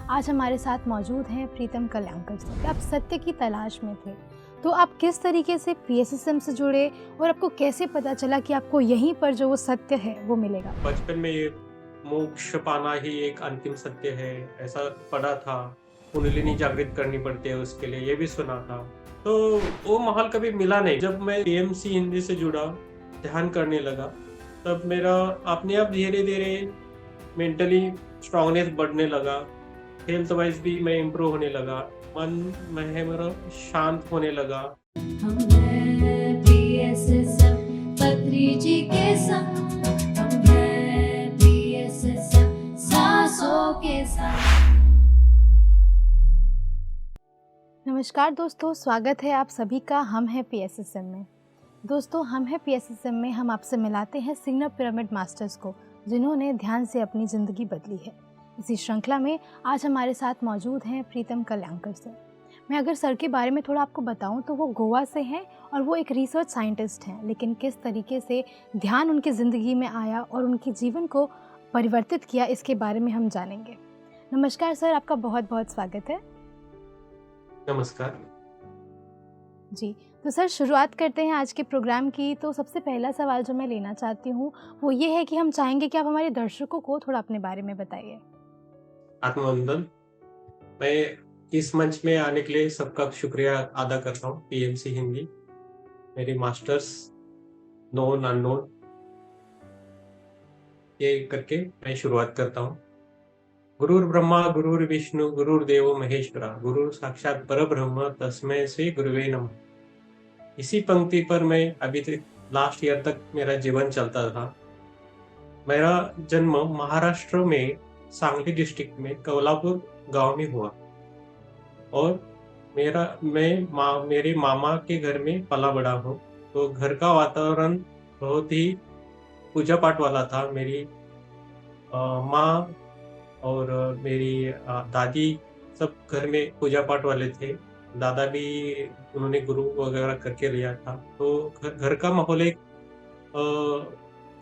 आज हमारे साथ मौजूद हैं प्रीतम कल्याणकर सर। आप सत्य की तलाश में थे, तो आप किस तरीके से पीएसएसएम से जुड़े और आपको कैसे पता चला कि आपको यहीं पर जो वो सत्य है वो मिलेगा? बचपन में ये मोक्ष पाना ही एक अंतिम सत्य है, ऐसा पढ़ा था। कुंडलिनी जागृत करनी पड़ती है उसके लिए, ये भी सुना था। तो वो माहौल कभी मिला नहीं। जब मैं पीएमसी हिंदी से जुड़ा, ध्यान करने लगा, तब मेरा अपने आप धीरे-धीरे मेंटली स्ट्रॉन्गनेस बढ़ने लगा। हेल्थ वाइज़ भी मैं इम्प्रूव होने लगा। मन में है मेरा शांत होने लगा। हम हैं पीएसएसएम पत्री जी के संग, हम हैं पीएसएसएम सांसों के संग। नमस्कार दोस्तों, स्वागत है आप सभी का हम हैं पीएसएसएम में। दोस्तों, हम हैं पीएसएसएम में हम आपसे मिलाते हैं सिग्नल पिरामिड मास्टर्स को, जिन्होंने ध्यान से अपनी ज़िंदगी बदली है। इसी श्रृंखला में आज हमारे साथ मौजूद हैं प्रीतम कल्याणकर सर। मैं अगर सर के बारे में थोड़ा आपको बताऊं तो वो गोवा से हैं और वो एक रिसर्च साइंटिस्ट हैं, लेकिन किस तरीके से ध्यान उनकी ज़िंदगी में आया और उनके जीवन को परिवर्तित किया, इसके बारे में हम जानेंगे। नमस्कार सर, आपका बहुत बहुत स्वागत है। नमस्कार। जी, तो सर शुरुआत करते हैं आज के प्रोग्राम की। तो सबसे पहला सवाल जो मैं लेना चाहती हूँ वो ये है कि हम चाहेंगे कि आप हमारे दर्शकों को थोड़ा अपने बारे में बताइए। आत्मवंदन। मैं इस मंच में आने के लिए सबका शुक्रिया अदा करता हूँ। पीएमसी हिंदी, मेरी मास्टर्स नोन अननोन, ये करके मैं शुरुआत करता हूँ। गुरुर्ब्रह्मा गुरुर्विष्णु गुरुर्देवो महेश्वरा, गुरु साक्षात परब्रह्म तस्मै श्री गुरुवे नमः। इसी पंक्ति पर मैं अभी तक लास्ट ईयर तक मेरा जीवन चलता था। मेरा जन्म महाराष्ट्र में सांगली डिस्ट्रिक्ट में कोल्हापुर गांव में हुआ और मेरे मामा के घर में पला बड़ा हूँ। तो घर का वातावरण बहुत ही पूजा पाठ वाला था। मेरी माँ और मेरी दादी सब घर में पूजा पाठ वाले थे। दादा भी उन्होंने गुरु वगैरह करके लिया था। तो घर का माहौल एक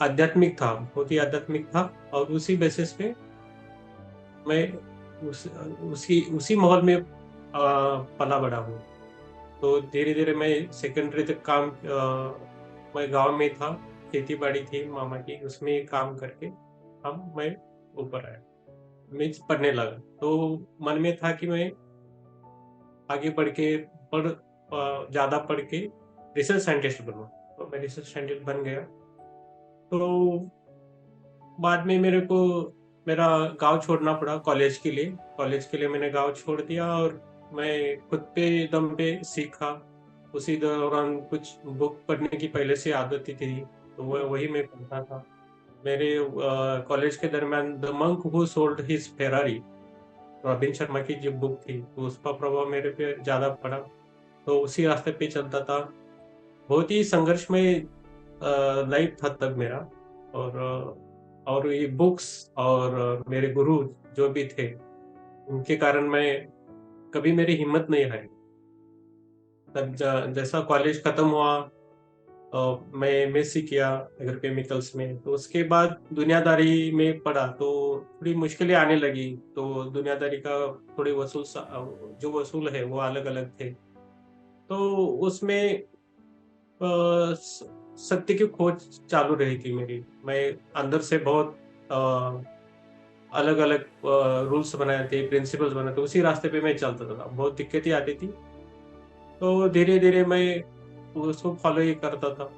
आध्यात्मिक था, बहुत ही आध्यात्मिक था और उसी बेसिस पे मैं उसी माहौल में पला बड़ा हूँ। तो धीरे-धीरे मैं सेकेंडरी तक मैं गाँव में था, खेती-बाड़ी थी मामा की, उसमें काम करके मैं ऊपर आया। मैं पढ़ने लगा, तो मन में था कि मैं आगे ज़्यादा पढ़ के रिसर्च साइंटिस्ट बनूँ। तो मैं रिसर्च साइंटिस्ट बन गया। तो बाद में मेरे को मेरा गाँव छोड़ना पड़ा कॉलेज के लिए। कॉलेज के लिए मैंने गाँव छोड़ दिया और मैं खुद पे दम पे सीखा। उसी दौरान कुछ बुक पढ़ने की पहले से आदत ही थी, तो वही मैं पढ़ता था। मेरे कॉलेज के दरमियान the monk who sold his Ferrari, robin Sharma की जो बुक थी, तो उसका प्रभाव मेरे पे ज़्यादा पड़ा। तो उसी रास्ते पे चलता था। बहुत ही संघर्षमय लाइफ था तब मेरा। और ये बुक्स और मेरे गुरु जो भी थे, उनके कारण मैं कभी मेरी हिम्मत नहीं हारी। तब जैसा कॉलेज खत्म हुआ, मैं एमएससी किया एग्रोकेमिकल्स में। तो उसके बाद दुनियादारी में पड़ा तो थोड़ी मुश्किलें आने लगी। तो दुनियादारी का थोड़े जो वसूल है वो अलग-अलग थे। तो उसमें सत्य की खोज चालू रही थी मेरी। मैं अंदर से बहुत अलग-अलग रूल्स बनाए थे, प्रिंसिपल्स बनाए थे, उसी रास्ते पे मैं चलता था। बहुत दिक्कतें आती थी, तो धीरे-धीरे मैं उसको फॉलो ही करता था।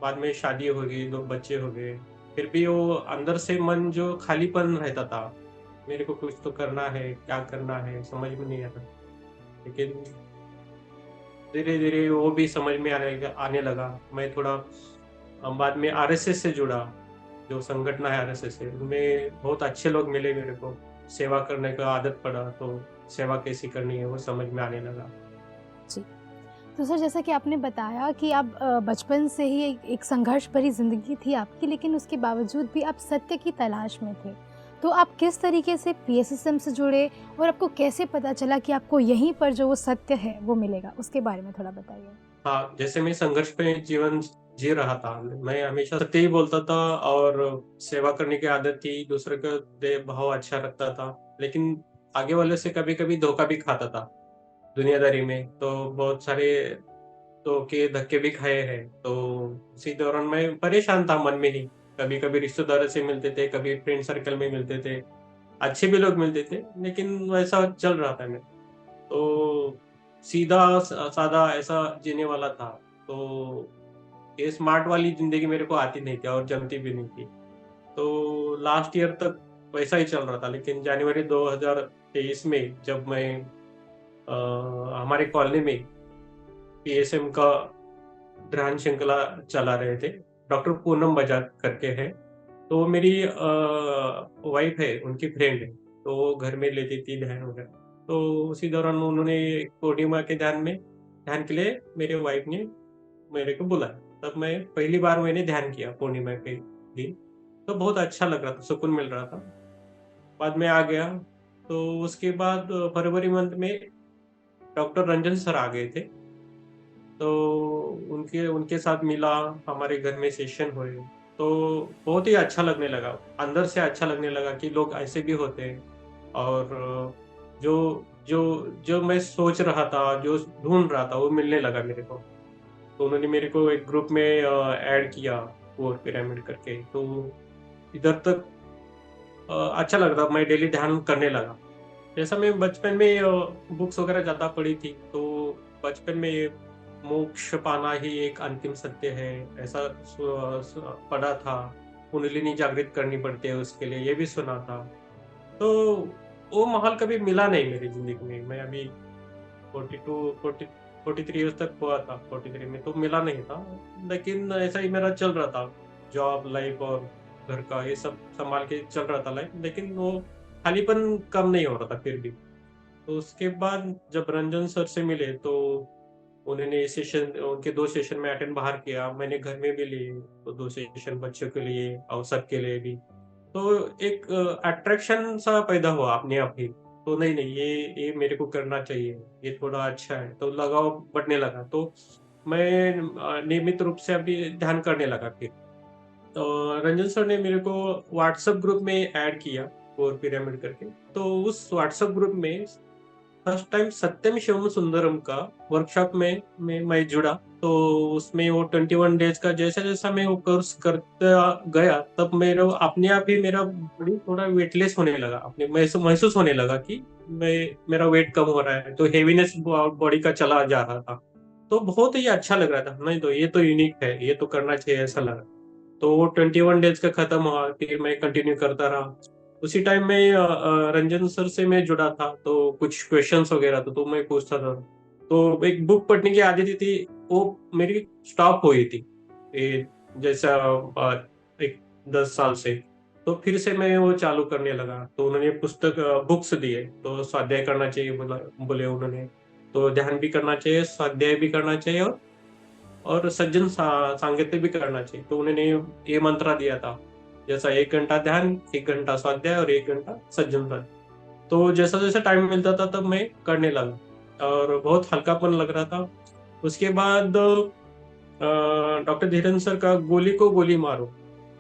बाद में शादी हो गई, 2 बच्चे हो गए, फिर भी वो अंदर से मन जो खालीपन रहता था, मेरे को कुछ तो करना है, क्या करना है समझ में नहीं आता। लेकिन धीरे-धीरे वो भी समझ में आने लगा। मैं थोड़ा बाद में आरएसएस से जुड़ा, जो संगठन है आरएसएस से, उनमें बहुत अच्छे लोग मिले मेरे को। सेवा करने का आदत पड़ा, तो सेवा कैसी करनी है वो समझ में आने लगा। जी, तो सर जैसा कि आपने बताया कि आप बचपन से ही एक संघर्ष भरी ज़िंदगी थी आपकी, लेकिन उसके बावजूद भी आप सत्य की तलाश में थे। तो आप किस तरीके से पीएसएसएम से जुड़े और आपको कैसे पता चला कि आपको यहीं पर जो वो सत्य है वो मिलेगा? उसके बारे में थोड़ा बताइए। हाँ, जैसे मैं संघर्ष में जीवन जी रहा था। मैं हमेशा सत्य ही बोलता था और सेवा करने की आदत थी, दूसरे का दे भाव अच्छा रखता था। लेकिन आगे वाले से कभी कभी धोखा भी खाता था दुनियादारी में, तो बहुत सारे धोखे धक्के भी खाए हैं। तो उसी दौरान मैं परेशान था मन में ही, कभी कभी रिश्तेदारों से मिलते थे, कभी फ्रेंड सर्कल में मिलते थे, अच्छे भी लोग मिलते थे, लेकिन वैसा चल रहा था मैं। तो सीधा सादा ऐसा जीने वाला था। तो ये स्मार्ट वाली जिंदगी मेरे को आती नहीं थी और जमती भी नहीं थी। तो लास्ट ईयर तक वैसा ही चल रहा था, लेकिन जनवरी 2023 में जब मैं हमारे कॉलोनी में पीएसएम का ध्यान श्रृंखला चला रहे थे, डॉक्टर पूनम बजाज करके है, तो वो मेरी वाइफ है, उनकी फ्रेंड है, तो वो घर में लेती थी ध्यान वगैरह। तो उसी दौरान उन्होंने पूर्णिमा के ध्यान के लिए मेरे वाइफ ने मेरे को बुलाया। तब मैं पहली बार मैंने ध्यान किया पूर्णिमा के दिन। तो बहुत अच्छा लग रहा था, सुकून मिल रहा था। बाद में आ गया, तो उसके बाद फरवरी मंथ में डॉक्टर रंजन सर आ गए थे। तो उनके उनके साथ मिला, हमारे घर में सेशन हुए, तो बहुत ही अच्छा लगने लगा। अंदर से अच्छा लगने लगा कि लोग ऐसे भी होते हैं। और जो जो जो मैं सोच रहा था, जो ढूंढ रहा था, वो मिलने लगा मेरे को। तो उन्होंने मेरे को एक ग्रुप में ऐड किया, कोर पिरामिड करके। तो इधर तक अच्छा लग रहा, मैं डेली ध्यान करने लगा। जैसा मैं बचपन में बुक्स वगैरह ज़्यादा पढ़ी थी, तो बचपन में ये मोक्ष पाना ही एक अंतिम सत्य है, ऐसा पढ़ा था। कुंडलिनी जागृत करनी पड़ती है उसके लिए, ये भी सुना था। तो वो माहौल कभी मिला नहीं मेरी ज़िंदगी में। मैं अभी 43 ईयर्स तक हुआ था, 43 में तो मिला नहीं था। लेकिन ऐसा ही मेरा चल रहा था, जॉब लाइफ और घर का ये सब संभाल के चल रहा था लाइफ, लेकिन वो खालीपन कम नहीं हो रहा था फिर भी। तो उसके बाद जब रंजन सर से मिले, तो उन्होंने सेशन, उनके 2 सेशन में अटेंड बाहर किया, मैंने घर में भी लिए, तो 2 सेशन बच्चों के लिए और सबके लिए भी। तो एक अट्रैक्शन सा पैदा हुआ अपने आप ही। तो नहीं नहीं, ये मेरे को करना चाहिए, ये थोड़ा अच्छा है, तो लगाव बढ़ने लगा। तो मैं नियमित रूप से अभी ध्यान करने लगा फिर। तो रंजन सर ने मेरे को व्हाट्सएप ग्रुप में ऐड किया, कोर पिरामिड करके। तो उस व्हाट्सएप ग्रुप में फर्स्ट टाइम सत्यम शिवम सुंदरम का वर्कशॉप में मैं जुड़ा। तो उसमें वो 21 डेज का जैसा मैं वो कोर्स करता गया, तब मेरा अपने आप ही मेरा बॉडी थोड़ा वेटलेस होने लगा, अपने महसूस होने लगा कि मेरा वेट कम हो रहा है, तो हेवीनेस बॉडी का चला जा रहा था। तो बहुत ही अच्छा लग रहा था, नहीं तो ये तो यूनिक है, ये तो करना चाहिए ऐसा लगा। तो वो 21 डेज का खत्म हुआ, फिर मैं कंटिन्यू करता रहा। उसी टाइम में रंजन सर से मैं जुड़ा था, तो कुछ क्वेश्चंस वगैरह तो मैं पूछता था। तो एक बुक पढ़ने की आदत थी, वो मेरी स्टॉप हुई थी, ये जैसा एक 10 साल से। तो फिर से मैं वो चालू करने लगा। तो उन्होंने पुस्तक बुक्स दिए, तो स्वाध्याय करना चाहिए बोले उन्होंने। तो ध्यान भी करना चाहिए, स्वाध्याय भी करना चाहिए, और सज्जन सांगित्य भी करना चाहिए। तो उन्होंने ये मंत्र दिया था, जैसा 1 घंटा ध्यान, 1 घंटा स्वाध्याय और 1 घंटा सज्जन ध्यान। तो जैसा जैसा टाइम मिलता था तब मैं करने लगा, और बहुत हल्कापन लग रहा था। उसके बाद डॉक्टर धीरेन्द्र सर का गोली को गोली मारो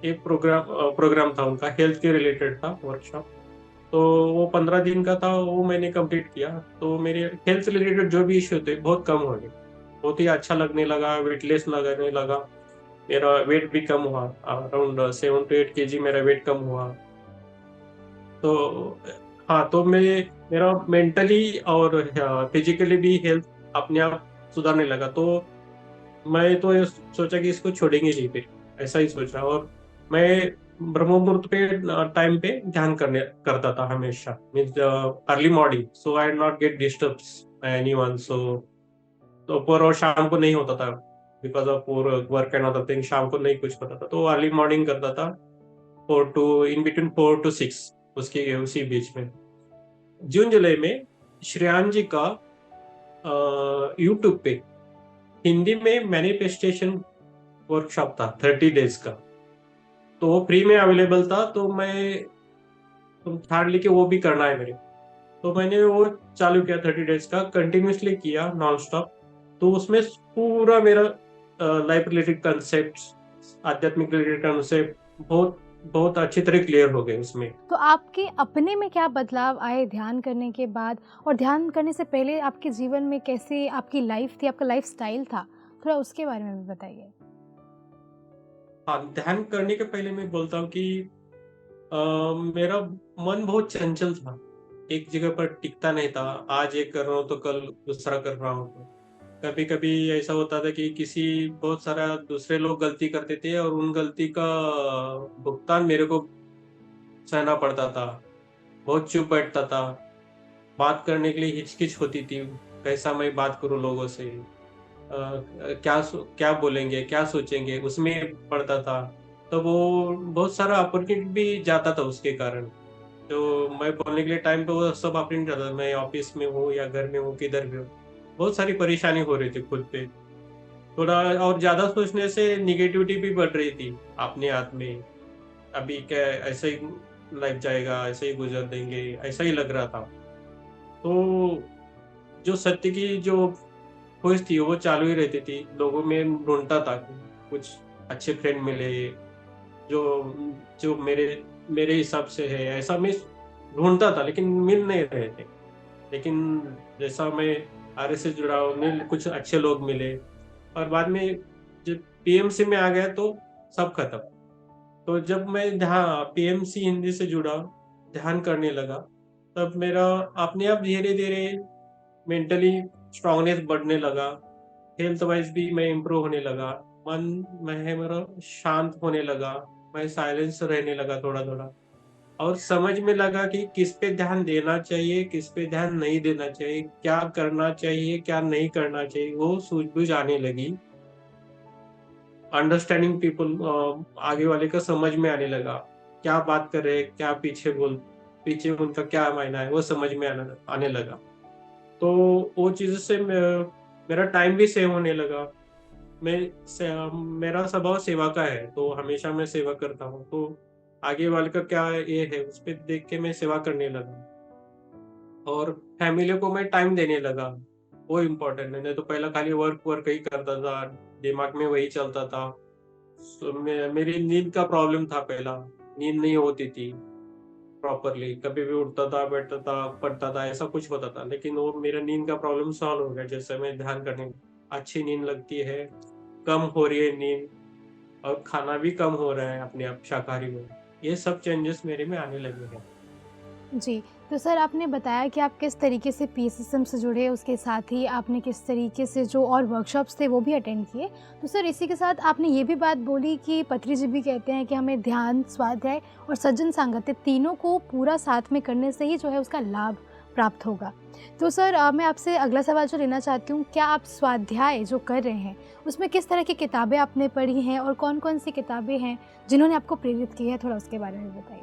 एक प्रोग्राम था उनका, हेल्थ के रिलेटेड था वर्कशॉप। तो वो 15 दिन का था, वो मैंने कंप्लीट किया। तो मेरे हेल्थ रिलेटेड जो भी इश्यू थे बहुत कम हो गए, बहुत ही अच्छा लगने लगा, वेटलेस लगने लगा। मेरा वेट भी कम हुआ, अराउंड 7 to 8 kg मेरा वेट कम हुआ। तो हाँ, तो मेरा मेंटली और फिजिकली भी हेल्थ अपने आप सुधारने लगा। तो मैं तो ये सोचा कि इसको छोड़ेंगे नहीं फिर, ऐसा ही सोचा। और मैं ब्रह्म मुहूर्त पे टाइम पे ध्यान करता था हमेशा, means early morning, so I not get disturb anyone. So दोपहर और शाम को नहीं होता था, because of work and other thing, शाम को नहीं कुछ होता था, तो अर्ली मॉर्निंग करता था, 4 to 6, उसके उसी बीच में। जून जुलाई में श्रेयान जी का यूट्यूब पे हिंदी में मैनिफेस्टेशन वर्कशॉप था 30 डेज का, तो वो फ्री में अवेलेबल था। तो मैं ठान ली कि वो भी करना है मेरे, तो मैंने वो चालू किया, 30 डेज का कंटिन्यूसली किया नॉन स्टॉप। तो उसमें पूरा मेरा लाइफ रिलेटेड कंसेप्ट, आध्यात्मिक रिलेटेड कंसेप्ट बहुत बहुत अच्छी तरह क्लियर हो गए उसमें। तो आपके अपने में क्या बदलाव आए ध्यान करने के बाद, और ध्यान करने से पहले आपके जीवन में कैसे आपकी लाइफ थी, आपका लाइफ़स्टाइल था? थोड़ा उसके बारे में भी बताइए। हाँ, ध्यान करने के पहले मैं बोलता हूँ कि अ, मेरा मन बहुत चंचल था। एक जगह पर टिकता नहीं था। आज एक कर रहा हूँ तो कल दूसरा कर रहा हूँ। कभी-कभी ऐसा होता था कि किसी बहुत सारा दूसरे लोग गलती करते थे और उन गलती का भुगतान मेरे को सहना पड़ता था। बहुत चुप बैठता था। बात करने के लिए हिचकिच होती थी। कैसा मैं बात करूँ लोगों से? क्या बोलेंगे, क्या सोचेंगे? उसमें पड़ता था। तो वो बहुत सारा अपॉर्च्युनिटी भी जाता था उसके कारण। तो मैं बोलने के लिए टाइम पे वो सब अपॉर्च्युनिटी जाता था। मैं ऑफ़िस में हूँ या घर में हूँ, किधर भी हूँ। बहुत सारी परेशानी हो रही थी खुद पे। थोड़ा और ज़्यादा सोचने से नेगेटिविटी भी बढ़ रही थी अपने आप में। अभी क्या ऐसे ही लाइफ जाएगा, ऐसे ही गुज़र देंगे, ऐसा ही लग रहा था। तो जो सत्य की जो खोज थी वो चालू ही रहती थी। लोगों में ढूँढता था कि कुछ अच्छे फ्रेंड मिले, जो जो मेरे मेरे हिसाब से है, ऐसा मैं ढूँढता था लेकिन मिल नहीं रहे थे। लेकिन जैसा मैं आरएस से जुड़ा हूँ, मिल कुछ अच्छे लोग मिले और बाद में जब पीएमसी में आ गया तो सब खत्म। तो जब मैं पीएमसी हिंदी से जुड़ा, ध्यान करने लगा, तब मेरा अपने आप धीरे-धीरे मेंटली स्ट्रॉन्गनेस बढ़ने लगा। हेल्थ वाइज़ भी मैं इम्प्रूव होने लगा। मन में है मेरा शांत होने लगा। मैं साइलेंस रहने लगा थोड़ा-थोड़ा और समझ में लगा कि किस पे ध्यान देना चाहिए, किस पे ध्यान नहीं देना चाहिए, क्या करना चाहिए, क्या नहीं करना चाहिए, वो सूझबूझ आने लगी। अंडरस्टैंडिंग पीपल आगे वाले का समझ में आने लगा। क्या बात कर रहे हैं, क्या पीछे उनका क्या मायना है, वो समझ में आने लगा। तो वो चीज़ से मेरा टाइम भी सेव होने लगा। मैं से मेरा स्वभाव सेवा का है, तो हमेशा मैं सेवा करता हूँ। तो आगे वाले का क्या ये है, उस पे देख के मैं सेवा करने लगा और फैमिली को मैं टाइम देने लगा। वो इम्पोर्टेंट है, नहीं तो पहले खाली वर्क ही करता था, दिमाग में वही चलता था। मेरी नींद का प्रॉब्लम था पहला, नींद नहीं होती थी प्रॉपरली, कभी भी उठता था, बैठता था, पढ़ता था, ऐसा कुछ होता था। लेकिन वो मेरा नींद का प्रॉब्लम सॉल्व हो गया जैसे मैं ध्यान करने अच्छी नींद लगती है, कम हो रही है नींद और खाना भी कम हो रहा है अपने आप शाकाहारी में। ये सब चेंजेस मेरे में आने लगे हैं। जी, तो सर आपने बताया कि आप किस तरीके से पीएसएसएम से जुड़े, उसके साथ ही आपने किस तरीके से जो और वर्कशॉप्स थे वो भी अटेंड किए। तो सर इसी के साथ आपने ये भी बात बोली कि पत्री जी भी कहते हैं कि हमें ध्यान, स्वाध्याय और सज्जन सांगत्य तीनों को पूरा साथ में करने से ही जो है उसका लाभ प्राप्त होगा। तो सर मैं आपसे अगला सवाल जो लेना चाहती हूँ, क्या आप स्वाध्याय जो कर रहे हैं, उसमें किस तरह की किताबें आपने पढ़ी हैं और कौन-कौन सी किताबें हैं जिन्होंने आपको प्रेरित किया है? थोड़ा उसके बारे में बताइए।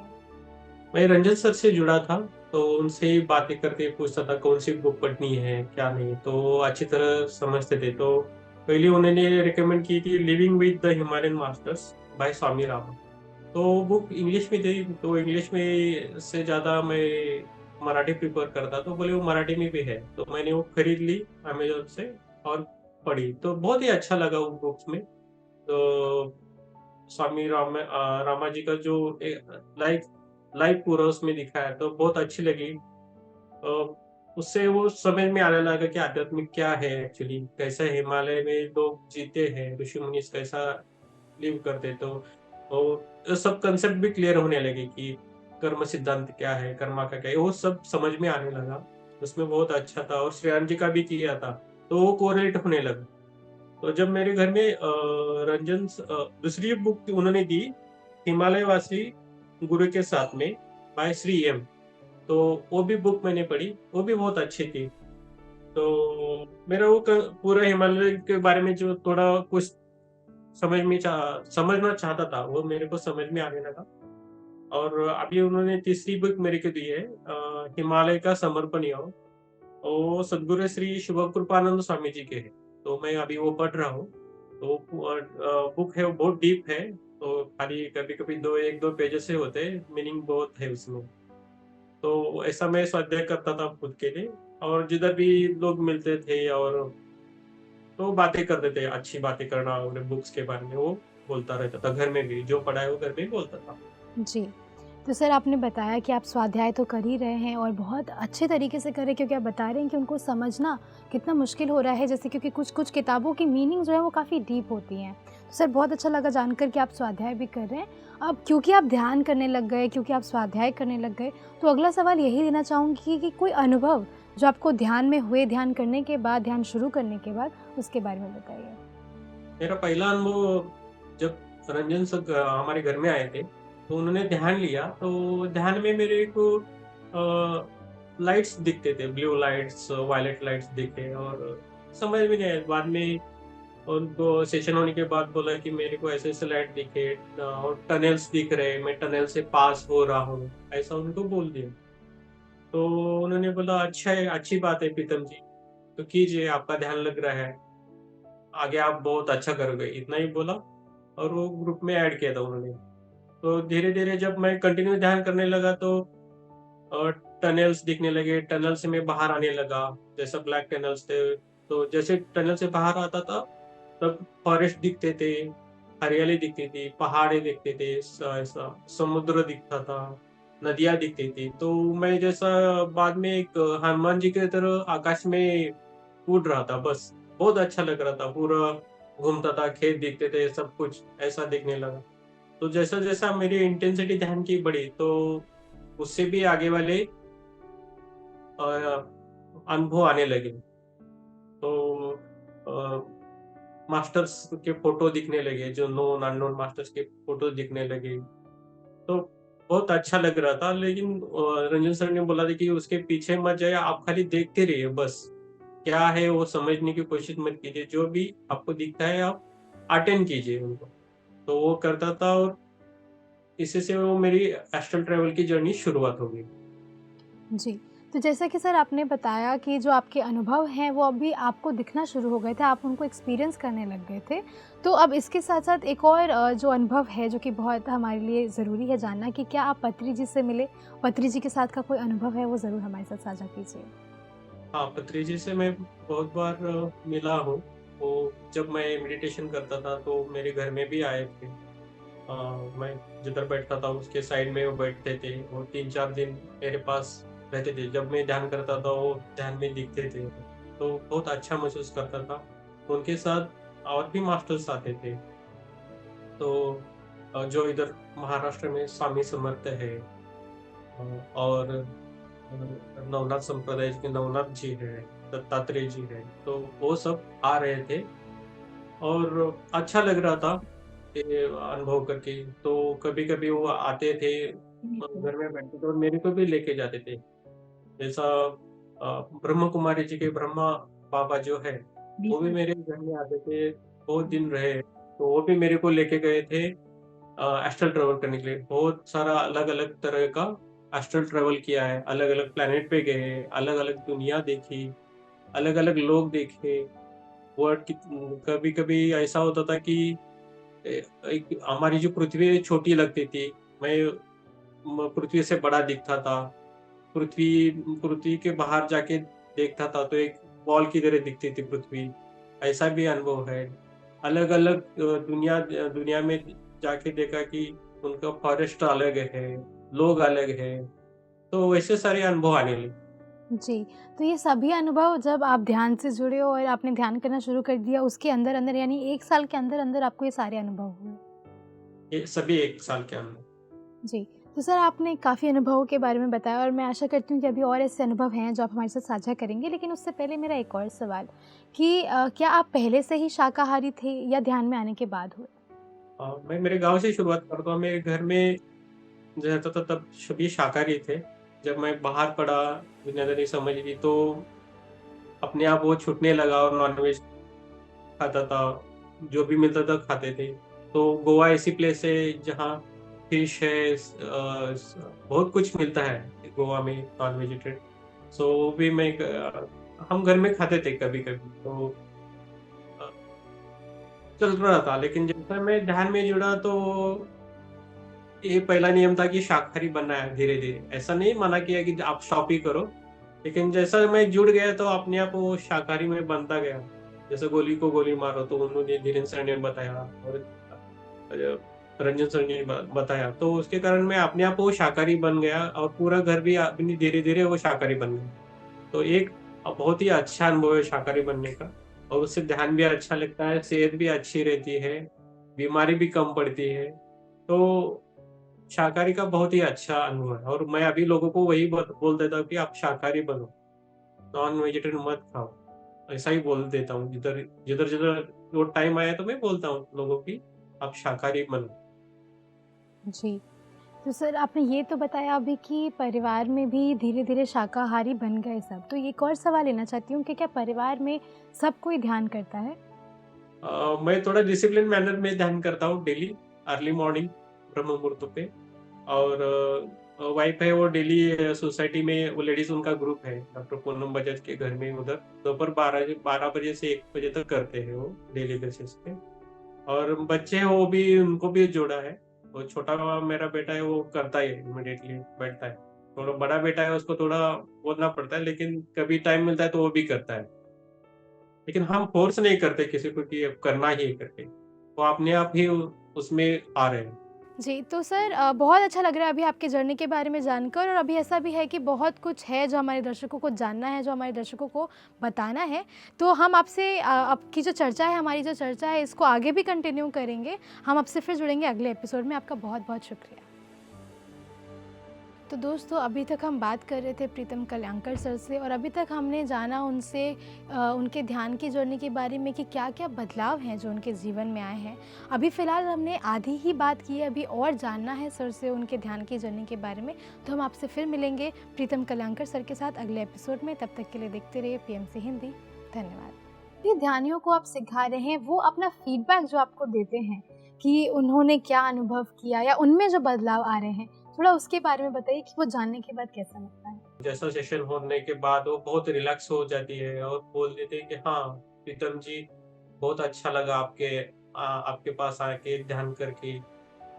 मैं रंजन सर से जुड़ा था, तो उनसे ही बातें करके पूछता था कौन-सी बुक पढ़नी है, क्या नहीं, तो वो अच्छी तरह समझते थे। तो पहले उन्होंने रिकमेंड की थी living with the Himalayan masters by Swami Rama. तो बुक इंग्लिश में थी, तो इंग्लिश में से ज़्यादा मैं मराठी प्रेफ़र करता, तो बोले वो मराठी में भी है। तो मैंने वो खरीद ली अमेज़न से और पढ़ी, तो बहुत ही अच्छा लगा उन बुक्स में। तो रामा जी का जो लाइफ़ लाइफ़ पूरा उसमें दिखाया है, तो बहुत अच्छी लगी। अ, उससे वो समझ में आने लगा कि आध्यात्मिक क्या है एक्चुअली, कैसे हिमालय में लोग जीते हैं, ऋषि-मुनि कैसा लिव करते, तो ये सब कंसेप्ट भी क्लियर होने लगे कि कर्म सिद्धांत क्या है, कर्मा का क्या है, वो सब समझ में आने लगा। उसमें बहुत अच्छा था और श्रेयान जी का भी किया था, तो वो कोरिलेट होने लगा। तो जब मेरे घर में दूसरी बुक उन्होंने दी, हिमालयवासी गुरु के साथ में बाय श्री एम, तो वो भी बुक मैंने पढ़ी, वो भी बहुत अच्छी थी। तो मेरा वो पूरा हिमालय के बारे में जो थोड़ा कुछ समझना चाहता था, वो मेरे को समझ में आने लगा। और अभी उन्होंने तीसरी बुक मेरे को दी है, हिमालय का समर्पण योग। वो सद्गुरु श्री शुभ कृपानंद स्वामी जी के हैं। तो मैं अभी वो पढ़ रहा हूँ। तो बुक है वो बहुत डीप है, तो खाली कभी-कभी 1-2 पेजेज़ से होते हैं, मीनिंग बहुत है उसमें। तो ऐसा मैं स्वाध्याय करता था खुद के लिए और जिधर भी लोग मिलते थे और तो बातें करते थे, अच्छी बातें करना और बुक्स के बारे में वो बोलता रहता था, घर में भी जो पढ़ा है वो घर में ही बोलता था। जी। तो सर आपने बताया कि आप स्वाध्याय तो कर ही रहे हैं और बहुत अच्छे तरीके से कर रहे हैं, क्योंकि आप बता रहे हैं कि उनको समझना कितना मुश्किल हो रहा है, जैसे क्योंकि कुछ-कुछ किताबों की मीनिंग जो है वो काफ़ी डीप होती हैं। तो सर बहुत अच्छा लगा जानकर कि आप स्वाध्याय भी कर रहे हैं। अब क्योंकि आप ध्यान करने लग गए, क्योंकि आप स्वाध्याय करने लग गए, तो अगला सवाल यही लेना चाहूँगी कि कोई अनुभव जो आपको ध्यान में हुए, ध्यान करने के बाद, ध्यान शुरू करने के बाद, उसके बारे में बताइए? मेरा पहला अनुभव जब रंजन सर हमारे घर में आए थे, तो उन्होंने ध्यान लिया, तो ध्यान में मेरे को लाइट्स दिखते थे, ब्लू लाइट्स, वायलेट लाइट्स दिखे और समझ में नहीं आया। बाद में उनको सेशन होने के बाद बोला कि मेरे को ऐसे-ऐसे लाइट दिखे और टनल्स दिख रहे हैं, मैं टनल से पास हो रहा हूँ, ऐसा उनको बोल दिया। तो उन्होंने बोला, "अच्छा है, अच्छी बात है प्रीतम जी, तो कीजिए, आपका ध्यान लग रहा है, आगे आप बहुत अच्छा करोगे।" इतना ही बोला और वो ग्रुप में ऐड किया था उन्होंने। तो धीरे-धीरे जब मैं कंटिन्यू ध्यान करने लगा तो अ, टनल्स दिखने लगे, टनल से मैं बाहर आने लगा, जैसे ब्लैक टनल्स थे, तो जैसे टनल से बाहर आता था, तब फॉरेस्ट दिखते थे, हरियाली दिखती थी, पहाड़ें दिखते थे, ऐसा समुद्र दिखता था, नदियाँ दिखती थी। तो मैं जैसा बाद में एक हनुमान जी की तरह आकाश में उड़ रहा था बस, बहुत अच्छा लग रहा था, पूरा घूमता था, खेत दिखते थे, सब कुछ ऐसा दिखने लगा। तो जैसा-जैसा मेरी इंटेंसिटी ध्यान की बढ़ी, तो उससे भी आगे वाले अनुभव आने लगे। तो मास्टर्स के फ़ोटो दिखने लगे, जो नोन अननोन मास्टर्स के फ़ोटो दिखने लगे। तो बहुत अच्छा लग रहा था, लेकिन रंजन सर ने बोला था कि उसके पीछे मत जाइए, आप खाली देखते रहिए बस। क्या है वो समझने की कोशिश मत कीजिए, जो भी आपको दिखता है आप अटेंड कीजिए उनको। तो वो करता था और इसी से वो मेरी एस्ट्रल ट्रैवल की जर्नी शुरुआत हो गई। जी। तो जैसा कि सर आपने बताया कि जो आपके अनुभव हैं वो अभी आपको दिखना शुरू हो गए थे, आप उनको एक्सपीरियंस करने लग गए थे। तो अब इसके साथ-साथ एक और जो अनुभव है जो कि बहुत हमारे लिए ज़रूरी है जानना, कि क्या आप पत्री जी से मिले? पत्री जी के साथ का कोई अनुभव है वो ज़रूर हमारे साथ साझा कीजिए। हाँ, पत्रिजी से मैं बहुत बार मिला हूँ। वो जब मैं मेडिटेशन करता था तो मेरे घर में भी आए थे। मैं जिधर बैठता था उसके साइड में वो बैठते थे। वो 3-4 दिन मेरे पास रहते थे। जब मैं ध्यान करता था वो ध्यान में दिखते थे। तो बहुत अच्छा महसूस करता था। उनके साथ और भी मास्टर्स आते थे। तो जो इधर महाराष्ट्र में स्वामी समर्थ है और नवनाथ संप्रदाय के नवनाथ जी हैं, दत्तात्रेय जी हैं, तो वो सब आ रहे थे और अच्छा लग रहा था ये अनुभव करके। तो कभी-कभी वो आते थे, घर में बैठते थे और मेरे को भी लेके जाते थे। जैसा ब्रह्म कुमारी जी के ब्रह्मा बाबा जो है, वो भी मेरे घर में आते थे, बहुत दिन रहे, तो वो भी मेरे को लेके गए थे एस्ट्रल ट्रैवल करने के लिए। बहुत सारा अलग-अलग तरह का एस्ट्रल ट्रैवल किया है, अलग-अलग प्लैनेट पे गए, अलग-अलग दुनिया देखी, अलग-अलग लोग देखे। वर्ड कित कभी-कभी ऐसा होता था कि एक हमारी जो पृथ्वी है छोटी लगती थी। मैं पृथ्वी से बड़ा दिखता था। पृथ्वी पृथ्वी के बाहर जाके देखता था तो एक बॉल की तरह दिखती थी पृथ्वी। ऐसा भी अनुभव है। अलग-अलग दुनिया में जाके देखा कि उनका फॉरेस्ट अलग है, लोग अलग हैं। तो वैसे सारे अनुभव आने लगे। जी। तो ये सभी अनुभव जब आप ध्यान से जुड़े और आपने ध्यान करना शुरू कर दिया, उसके अंदर-अंदर यानी 1 साल के अंदर-अंदर आपको ये सारे अनुभव हुए? ये सभी 1 साल के अंदर। जी। तो सर आपने काफ़ी अनुभवों के बारे में बताया और मैं आशा करती हूँ कि अभी और ऐसे अनुभव हैं जो आप हमारे साथ साझा करेंगे। लेकिन उससे पहले मेरा एक और सवाल कि क्या आप पहले से ही शाकाहारी थे या ध्यान में आने के बाद हुए? मैं मेरे गाँव से शुरुआत करता हूँ। मेरे घर में रहता था तब सभी शाकाहारी थे। जब मैं बाहर पड़ा, दुनियादारी समझ ली तो अपने आप वो छूटने लगा और नॉनवेज खाता था। जो भी मिलता था खाते थे। तो गोवा ऐसी प्लेस है जहाँ फिश है, बहुत कुछ मिलता है गोवा में नॉन वेजिटेरियन। सो वो भी हम घर में खाते थे कभी-कभी। तो अ, चल रहा था, लेकिन जैसा मैं ध्यान में जुड़ा तो ये पहला नियम था कि शाकाहारी बनना है धीरे-धीरे। ऐसा नहीं मना किया कि आप स्टॉप ही करो, लेकिन जैसा मैं जुड़ गया तो अपने आप वो शाकाहारी में बनता गया। जैसे गोली को गोली मारो तो उन्होंने धीरेन्द्र सर ने बताया और रंजन सर ने बताया, तो उसके कारण मैं अपने आप वो शाकाहारी बन गया और पूरा घर भी अपनी धीरे-धीरे वो शाकाहारी बन गया। तो एक बहुत ही अच्छा अनुभव है शाकाहारी बनने का, और उससे ध्यान भी अच्छा लगता है, सेहत भी अच्छी रहती है, बीमारी भी कम पड़ती है। तो शाकाहारी का बहुत ही अच्छा अनुभव है, और मैं अभी लोगों को वही बोल देता हूँ कि आप शाकाहारी बनो, नॉन वेजिटेरियन मत खाओ। ऐसा ही बोल देता हूँ, जिधर-जिधर वो टाइम आया तो मैं बोलता हूँ लोगों की आप शाकाहारी बनो। जी। तो सर आपने ये तो बताया अभी कि परिवार में भी धीरे-धीरे शाकाहारी बन गए सब। तो एक और सवाल लेना चाहती हूँ कि क्या परिवार में सब कोई ध्यान करता है? मैं थोड़ा डिसिप्लिन मैनर में ध्यान करता हूँ डेली, अर्ली मॉर्निंग ब्रह्म मुहूर्त पे। और वाइफ है वो डेली सोसाइटी में, वो लेडीज उनका ग्रुप है डॉक्टर पूनम बजाज के घर में, उधर दोपहर 12 बजे से 1 बजे तक करते हैं वो डेली बेसिस पे। और बच्चे हैं वो भी, उनको भी जोड़ा है। वो छोटा मेरा बेटा है वो करता है, इमीडिएटली बैठता है। थोड़ा बड़ा बेटा है उसको थोड़ा बोलना पड़ता है, लेकिन कभी टाइम मिलता है तो वो भी करता है। लेकिन हम फोर्स नहीं करते किसी को कि अब करना ही है करके, वो अपने आप ही उसमें आ रहे हैं। जी, तो सर बहुत अच्छा लग रहा है अभी आपकी जर्नी के बारे में जानकर, और अभी ऐसा भी है कि बहुत कुछ है जो हमारे दर्शकों को जानना है, जो हमारे दर्शकों को बताना है। तो हम आपसे आपकी जो चर्चा है, हमारी जो चर्चा है, इसको आगे भी कंटिन्यू करेंगे। हम आपसे फिर जुड़ेंगे अगले एपिसोड में। आपका बहुत-बहुत शुक्रिया। तो दोस्तों, अभी तक हम बात कर रहे थे प्रीतम कल्याणकर सर से, और अभी तक हमने जाना उनसे उनके ध्यान की जर्नी के बारे में कि क्या-क्या बदलाव हैं जो उनके जीवन में आए हैं। अभी फ़िलहाल हमने आधी ही बात की है, अभी और जानना है सर से उनके ध्यान की जर्नी के बारे में। तो हम आपसे फिर मिलेंगे प्रीतम कल्याणकर सर के साथ अगले एपिसोड में। तब तक के लिए देखते रहिए पीएमसी हिंदी। धन्यवाद। ये ध्यानियों को आप सिखा रहे हैं, वो अपना फीडबैक जो आपको देते हैं कि उन्होंने क्या अनुभव किया या उनमें जो बदलाव आ रहे हैं, थोड़ा उसके बारे में बताइए कि वो जानने के बाद कैसा लगता है? जैसा सेशन होने के बाद वो बहुत रिलैक्स हो जाती है और बोल देते हैं कि हाँ प्रीतम जी, बहुत अच्छा लगा आपके पास आके ध्यान करके।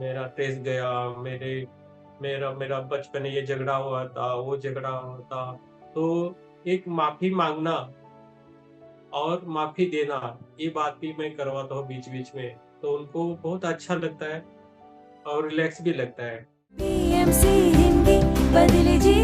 मेरा स्ट्रेस गया, मेरे मेरा मेरा बचपन में ये झगड़ा हुआ था, वो झगड़ा हुआ था। तो एक माफी मांगना और माफी देना, ये बात भी मैं करवाता हूँ बीच बीच में, तो उनको बहुत अच्छा लगता है और रिलैक्स भी लगता है। PMC हिंदी बदले जी